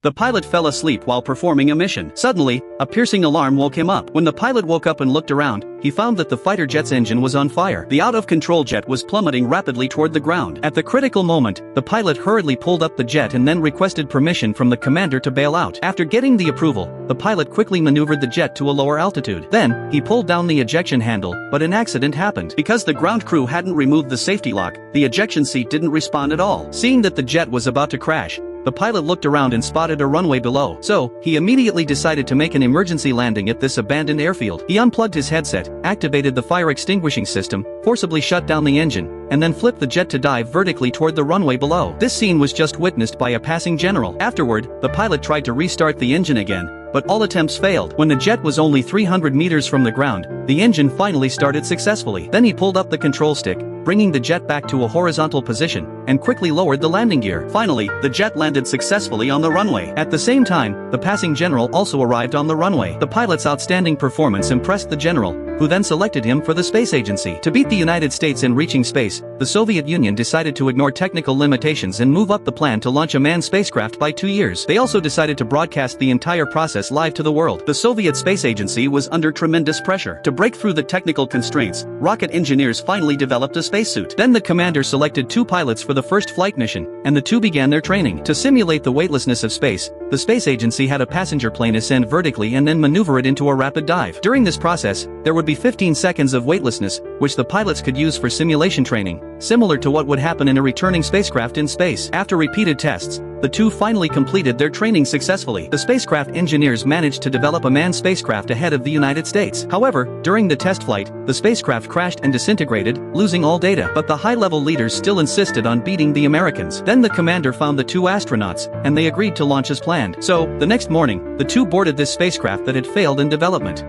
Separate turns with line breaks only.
The pilot fell asleep while performing a mission. Suddenly, a piercing alarm woke him up. When the pilot woke up and looked around, he found that the fighter jet's engine was on fire. The out-of-control jet was plummeting rapidly toward the ground. At the critical moment, the pilot hurriedly pulled up the jet and then requested permission from the commander to bail out. After getting the approval, the pilot quickly maneuvered the jet to a lower altitude. Then, he pulled down the ejection handle, but an accident happened. Because the ground crew hadn't removed the safety lock, the ejection seat didn't respond at all. Seeing that the jet was about to crash, the pilot looked around and spotted a runway below. So, he immediately decided to make an emergency landing at this abandoned airfield. He unplugged his headset, activated the fire extinguishing system, forcibly shut down the engine, and then flipped the jet to dive vertically toward the runway below. This scene was just witnessed by a passing general. Afterward, the pilot tried to restart the engine again, but all attempts failed. When the jet was only 300 meters from the ground, the engine finally started successfully. Then he pulled up the control stick, bringing the jet back to a horizontal position, and quickly lowered the landing gear. Finally, the jet landed successfully on the runway. At the same time, the passing general also arrived on the runway. The pilot's outstanding performance impressed the general, who then selected him for the space agency. To beat the United States in reaching space, the Soviet Union decided to ignore technical limitations and move up the plan to launch a manned spacecraft by 2 years. They also decided to broadcast the entire process live to the world. The Soviet Space Agency was under tremendous pressure. To break through the technical constraints, rocket engineers finally developed a spacesuit. Then the commander selected 2 pilots for the first flight mission, and the 2 began their training. To simulate the weightlessness of space, the space agency had a passenger plane ascend vertically and then maneuver it into a rapid dive. During this process, there would be 15 seconds of weightlessness, which the pilots could use for simulation training, similar to what would happen in a returning spacecraft in space. After repeated tests, the 2 finally completed their training successfully. The spacecraft engineers managed to develop a manned spacecraft ahead of the United States. However, during the test flight, the spacecraft crashed and disintegrated, losing all data. But the high-level leaders still insisted on beating the Americans. Then the commander found the 2 astronauts, and they agreed to launch as planned. So, the next morning, the 2 boarded this spacecraft that had failed in development.